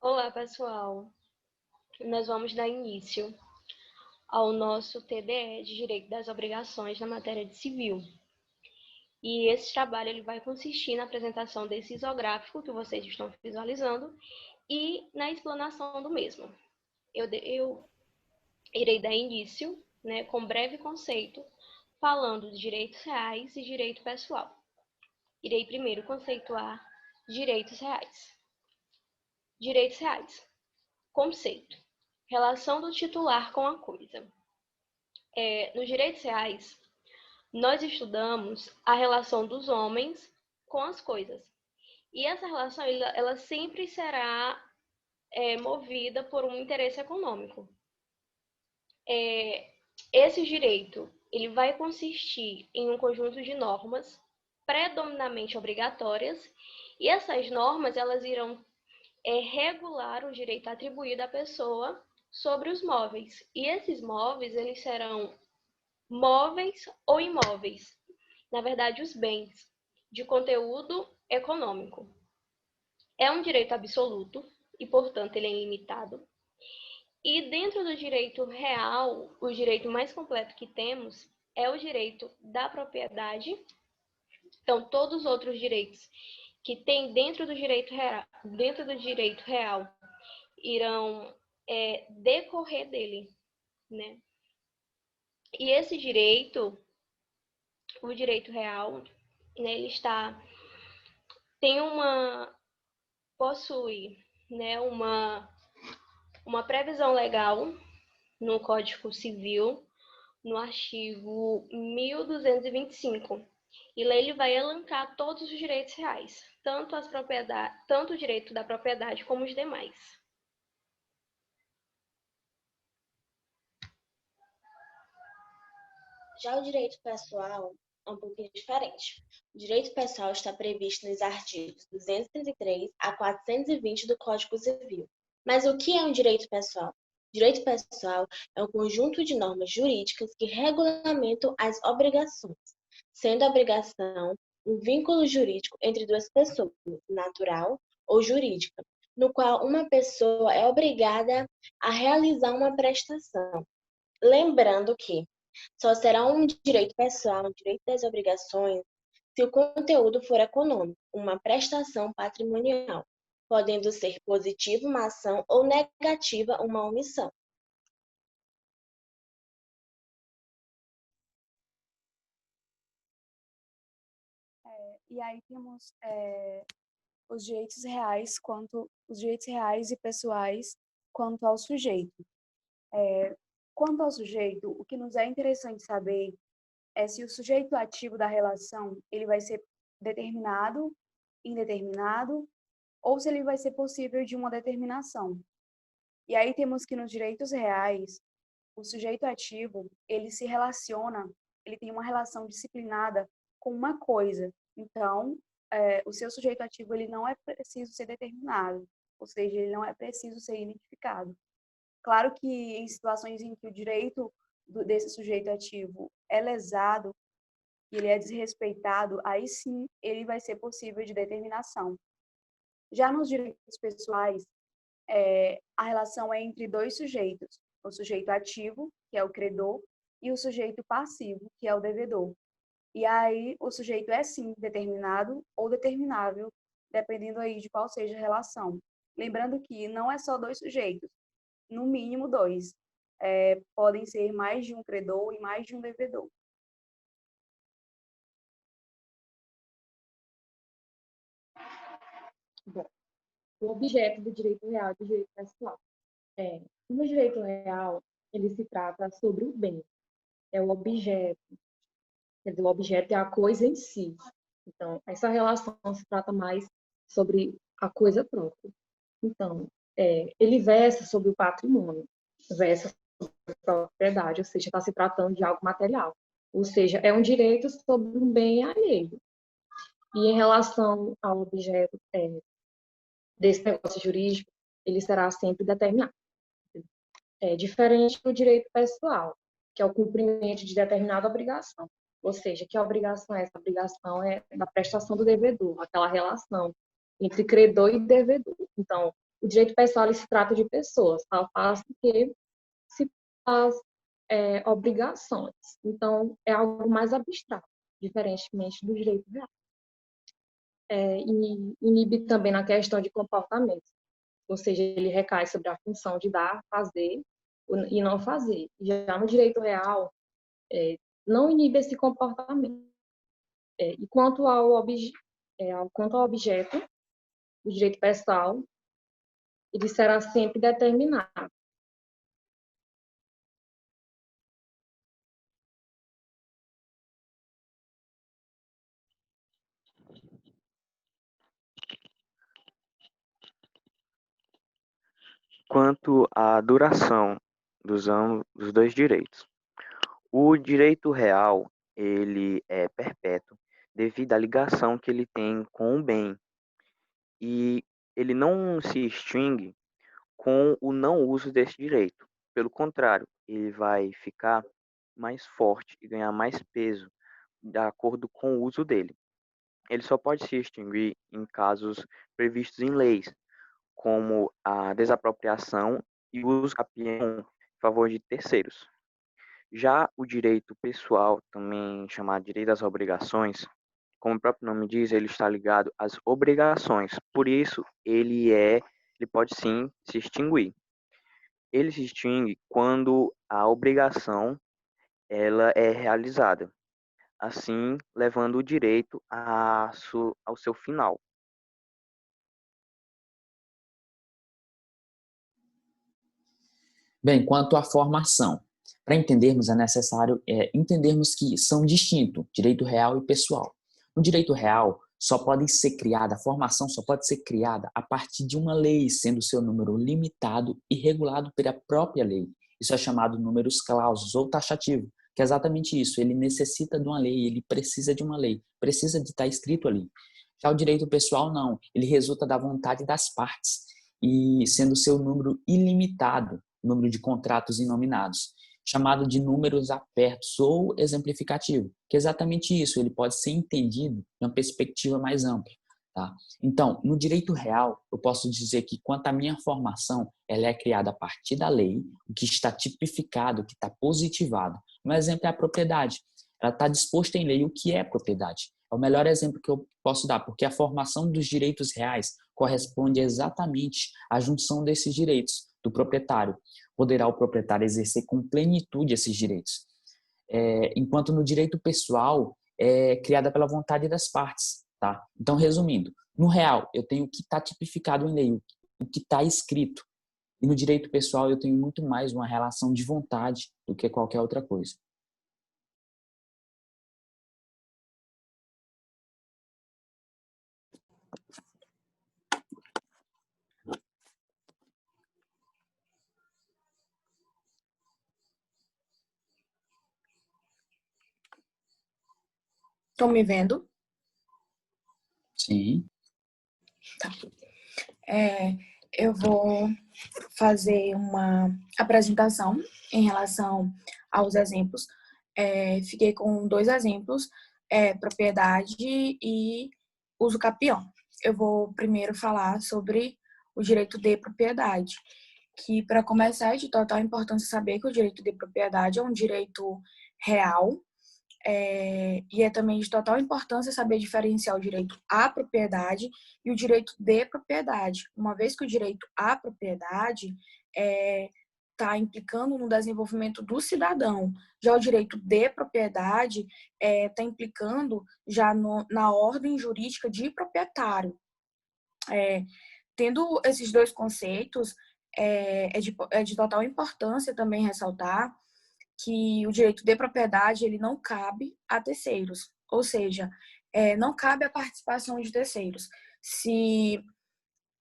Olá, pessoal. Nós vamos dar início ao nosso TDE de Direito das Obrigações na matéria de civil. E esse trabalho ele vai consistir na apresentação desse isográfico que vocês estão visualizando e na explanação do mesmo. Eu irei dar início, com um breve conceito, falando de direitos reais e direito pessoal. Irei primeiro conceituar direitos reais. Direitos reais. Conceito: relação do titular com a coisa. Nos direitos reais, nós estudamos a relação dos homens com as coisas. E essa relação, ela sempre será movida por um interesse econômico. Esse direito, ele vai consistir em um conjunto de normas predominantemente obrigatórias, e essas normas, elas irão regular o direito atribuído à pessoa sobre os móveis. E esses móveis, eles serão móveis ou imóveis, na verdade, os bens de conteúdo econômico. É um direito absoluto e, portanto, ele é ilimitado. E dentro do direito real, o direito mais completo que temos é o direito da propriedade. Então, todos os outros direitos que tem dentro do direito real irão decorrer dele, né? E esse direito, o direito real, né, ele possui, né, uma previsão legal no Código Civil, no artigo 1225. E lá ele vai elencar todos os direitos reais, tanto o direito da propriedade como os demais. Já o direito pessoal é um pouquinho diferente. O direito pessoal está previsto nos artigos 233 a 420 do Código Civil. Mas o que é um direito pessoal? Direito pessoal é um conjunto de normas jurídicas que regulamentam as obrigações, sendo a obrigação um vínculo jurídico entre duas pessoas, natural ou jurídica, no qual uma pessoa é obrigada a realizar uma prestação. Lembrando que só será um direito pessoal, um direito das obrigações, se o conteúdo for econômico, uma prestação patrimonial, podendo ser positiva uma ação ou negativa uma omissão. E aí temos os direitos reais e pessoais quanto ao sujeito. Quanto ao sujeito, o que nos é interessante saber é se o sujeito ativo da relação ele vai ser determinado, indeterminado, ou se ele vai ser possível de uma determinação. E aí temos que nos direitos reais, o sujeito ativo, ele se relaciona, ele tem uma relação disciplinada com uma coisa. Então, o seu sujeito ativo, ele não é preciso ser determinado, ou seja, ele não é preciso ser identificado. Claro que em situações em que o direito desse sujeito ativo é lesado, e ele é desrespeitado, aí sim ele vai ser possível de determinação. Já nos direitos pessoais, a relação é entre dois sujeitos, o sujeito ativo, que é o credor, e o sujeito passivo, que é o devedor. E aí o sujeito é sim determinado ou determinável, dependendo aí de qual seja a relação. Lembrando que não é só dois sujeitos, no mínimo dois. Podem ser mais de um credor e mais de um devedor. Bom, o objeto do direito real e do direito pessoal. No direito real, ele se trata sobre o bem. É o objeto. Quer dizer, o objeto é a coisa em si. Então, essa relação se trata mais sobre a coisa própria. Então, ele versa sobre o patrimônio, versa sobre a propriedade, ou seja, está se tratando de algo material. Ou seja, é um direito sobre um bem alheio. E em relação ao objeto desse negócio jurídico, ele será sempre determinado. É diferente do direito pessoal, que é o cumprimento de determinada obrigação. Ou seja, que obrigação é essa? A obrigação é da prestação do devedor, aquela relação entre credor e devedor. Então, O direito pessoal ele se trata de pessoas, ao passo que se faz obrigações. Então, é algo mais abstrato, diferentemente do direito real. E inibe também na questão de comportamento, ou seja, ele recai sobre a função de dar, fazer e não fazer. Já no direito real, não inibe esse comportamento. E quanto ao objeto, o direito pessoal, ele será sempre determinado. Quanto à duração dos dois direitos. O direito real, ele é perpétuo devido à ligação que ele tem com o bem e ele não se extingue com o não uso desse direito. Pelo contrário, ele vai ficar mais forte e ganhar mais peso de acordo com o uso dele. Ele só pode se extinguir em casos previstos em leis, como a desapropriação e o uso capião em favor de terceiros. Já o direito pessoal, também chamado direito às obrigações, como o próprio nome diz, ele está ligado às obrigações. Por isso, ele pode sim se extinguir. Ele se extingue quando a obrigação ela é realizada, assim levando o direito ao seu final. Bem, quanto à formação, para entendermos é necessário entendermos que são distintos, direito real e pessoal. No direito real, a formação só pode ser criada a partir de uma lei, sendo seu número limitado e regulado pela própria lei. Isso é chamado números clausus ou taxativo, que é exatamente isso, ele necessita de uma lei, ele precisa de uma lei, precisa de estar escrito ali. Já o direito pessoal não, ele resulta da vontade das partes, e sendo seu número ilimitado, número de contratos inominados, chamado de números apertos ou exemplificativo, que é exatamente isso, ele pode ser entendido de uma perspectiva mais ampla. Tá? Então, no direito real, eu posso dizer que quanto à minha formação, ela é criada a partir da lei, o que está tipificado, o que está positivado. Um exemplo é a propriedade. Ela está disposta em lei o que é propriedade. É o melhor exemplo que eu posso dar, porque a formação dos direitos reais corresponde exatamente à junção desses direitos do proprietário. Poderá o proprietário exercer com plenitude esses direitos. Enquanto no direito pessoal é criada pela vontade das partes. Tá? Então, resumindo, no real eu tenho o que está tipificado em lei, o que está escrito. E no direito pessoal eu tenho muito mais uma relação de vontade do que qualquer outra coisa. Estão me vendo? Sim. Tá. Eu vou fazer uma apresentação em relação aos exemplos. Fiquei com 2 exemplos, propriedade e uso capião. Eu vou primeiro falar sobre o direito de propriedade, que, para começar, é de total importância saber que o direito de propriedade é um direito real, e é também de total importância saber diferenciar o direito à propriedade e o direito de propriedade, uma vez que o direito à propriedade está implicando no desenvolvimento do cidadão. Já o direito de propriedade está implicando já na ordem jurídica de proprietário. Tendo esses 2 conceitos, é de total importância também ressaltar que o direito de propriedade ele não cabe a terceiros, ou seja, não cabe a participação de terceiros. Se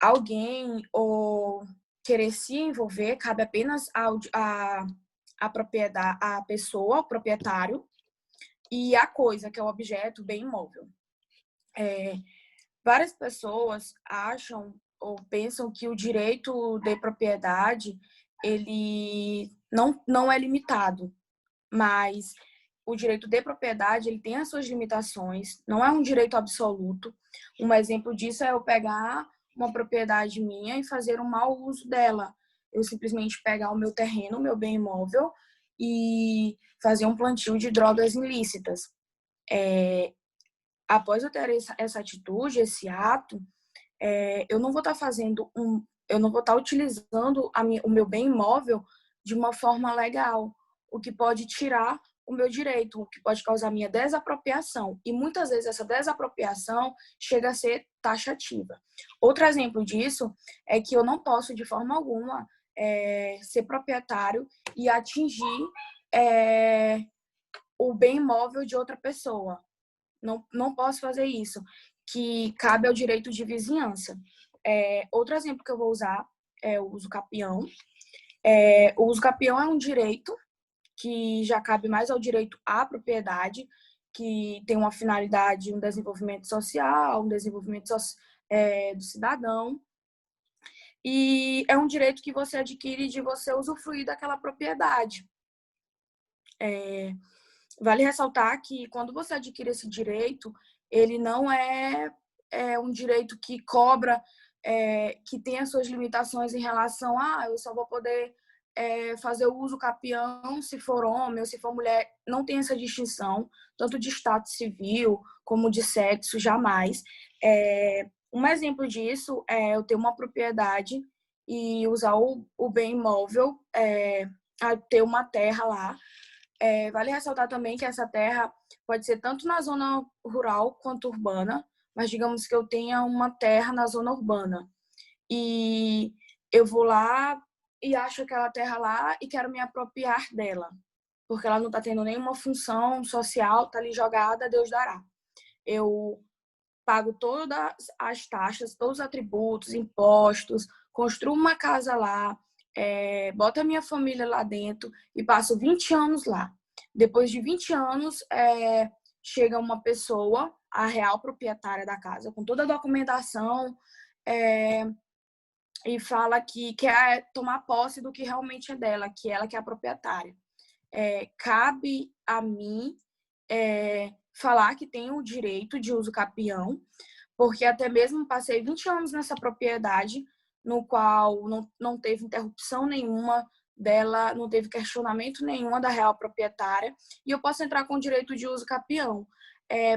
alguém ou querer se envolver, cabe apenas a propriedade, a pessoa, o proprietário, e a coisa, que é o objeto, o bem imóvel. Várias pessoas acham ou pensam que o direito de propriedade ele não é limitado, mas o direito de propriedade ele tem as suas limitações, não é um direito absoluto. Um exemplo disso é eu pegar uma propriedade minha e fazer um mau uso dela. Eu simplesmente pegar o meu terreno, o meu bem imóvel e fazer um plantio de drogas ilícitas. Após eu ter essa atitude, esse ato, eu não vou estar eu não vou estar utilizando o meu bem imóvel de uma forma legal, o que pode tirar o meu direito, o que pode causar minha desapropriação. E muitas vezes essa desapropriação chega a ser taxativa. Outro exemplo disso é que eu não posso, de forma alguma, ser proprietário e atingir o bem imóvel de outra pessoa. Não posso fazer isso, que cabe ao direito de vizinhança. Outro exemplo que eu vou usar é o uso capião. O uso capião é um direito que já cabe mais ao direito à propriedade, que tem uma finalidade, um desenvolvimento social, um desenvolvimento do cidadão. E é um direito que você adquire de você usufruir daquela propriedade. Vale ressaltar que quando você adquire esse direito, ele não é um direito que cobra, que tem as suas limitações em relação a eu só vou poder fazer o uso capião se for homem ou se for mulher. Não tem essa distinção, tanto de status civil como de sexo, jamais. Um exemplo disso é eu ter uma propriedade e usar o bem imóvel, ter uma terra lá. Vale ressaltar também que essa terra pode ser tanto na zona rural quanto urbana, mas digamos que eu tenha uma terra na zona urbana e eu vou lá e acho aquela terra lá e quero me apropriar dela, porque ela não está tendo nenhuma função social, está ali jogada, Deus dará. Eu pago todas as taxas, todos os atributos, impostos, construo uma casa lá, boto a minha família lá dentro e passo 20 anos lá. Depois de 20 anos, chega uma pessoa, a real proprietária da casa, com toda a documentação, e fala que quer tomar posse do que realmente é dela, que ela que é a proprietária. Cabe a mim falar que tenho o direito de uso capião, porque até mesmo passei 20 anos nessa propriedade, no qual não teve interrupção nenhuma dela, não teve questionamento nenhum da real proprietária, e eu posso entrar com o direito de uso capião,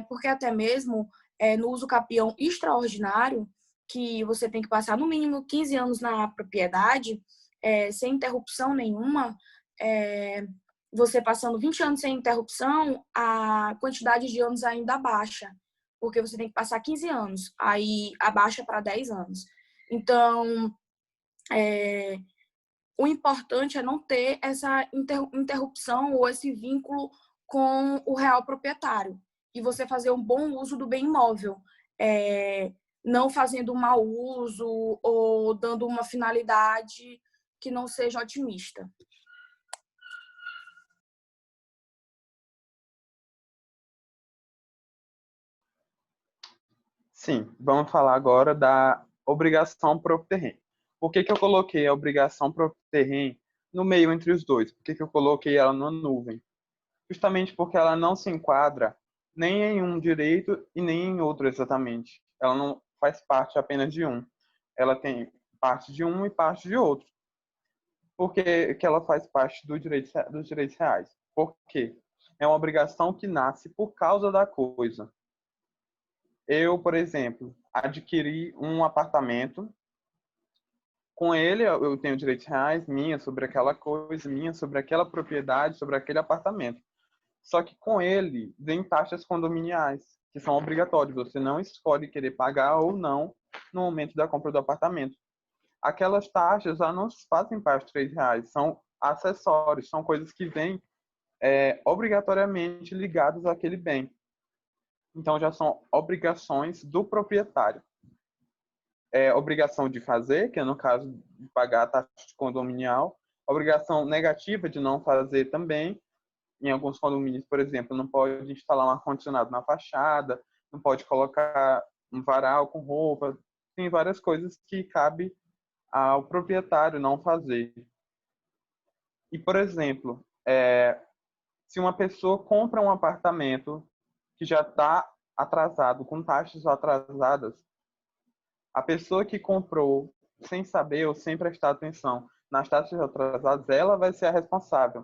porque até mesmo no uso capião extraordinário, que você tem que passar no mínimo 15 anos na propriedade, sem interrupção nenhuma, você passando 20 anos sem interrupção, a quantidade de anos ainda baixa, porque você tem que passar 15 anos, aí abaixa para 10 anos. Então, o importante é não ter essa interrupção ou esse vínculo com o real proprietário e você fazer um bom uso do bem imóvel, não fazendo um mau uso ou dando uma finalidade que não seja otimista. Sim, vamos falar agora da obrigação próprio terreno. Por que eu coloquei a obrigação próprio terreno no meio entre os dois? Por que eu coloquei ela na nuvem? Justamente porque ela não se enquadra nem em um direito e nem em outro exatamente. Ela não faz parte apenas de um. Ela tem parte de um e parte de outro. Por que ela faz parte dos direitos reais? Porque é uma obrigação que nasce por causa da coisa. Eu, por exemplo, adquiri um apartamento. Com ele, eu tenho direitos reais minha sobre aquela coisa, minha sobre aquela propriedade, sobre aquele apartamento. Só que com ele, vem taxas condominiais, que são obrigatórias. Você não escolhe querer pagar ou não no momento da compra do apartamento. Aquelas taxas já não fazem parte dos R$3, são acessórios, são coisas que vêm obrigatoriamente ligadas àquele bem. Então, já são obrigações do proprietário. Obrigação de fazer, que é no caso de pagar a taxa condominial. Obrigação negativa de não fazer também. Em alguns condomínios, por exemplo, não pode instalar um ar-condicionado na fachada, não pode colocar um varal com roupa. Tem várias coisas que cabe ao proprietário não fazer. E, por exemplo, se uma pessoa compra um apartamento que já está atrasado, com taxas atrasadas, A pessoa que comprou sem saber ou sem prestar atenção nas taxas atrasadas, ela vai ser a responsável,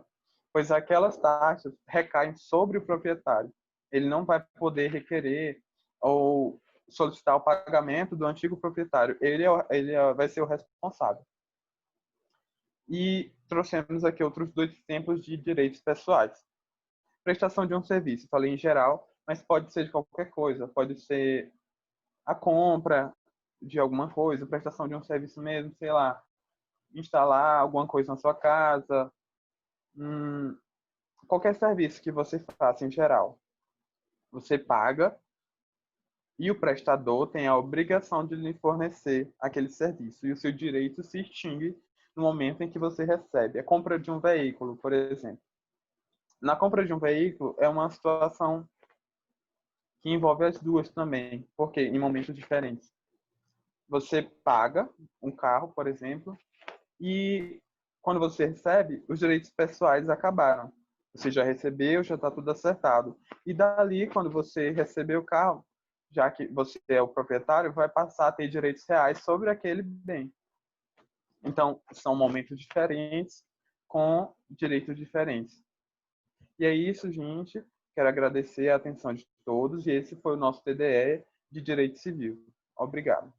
pois aquelas taxas recaem sobre o proprietário. Ele não vai poder requerer ou solicitar o pagamento do antigo proprietário. Ele vai ser o responsável. E trouxemos aqui outros 2 exemplos de direitos pessoais. Prestação de um serviço, falei em geral, mas pode ser de qualquer coisa. Pode ser a compra de alguma coisa, prestação de um serviço mesmo, sei lá, instalar alguma coisa na sua casa, qualquer serviço que você faça em geral. Você paga e o prestador tem a obrigação de lhe fornecer aquele serviço, e o seu direito se extingue no momento em que você recebe. A compra de um veículo, por exemplo. Na compra de um veículo é uma situação que envolve as duas também, porque em momentos diferentes. Você paga um carro, por exemplo, e quando você recebe, os direitos pessoais acabaram. Você já recebeu, já está tudo acertado. E dali, quando você receber o carro, já que você é o proprietário, vai passar a ter direitos reais sobre aquele bem. Então, são momentos diferentes, com direitos diferentes. E é isso, gente. Quero agradecer a atenção de todos. E esse foi o nosso TDE de Direito Civil. Obrigado.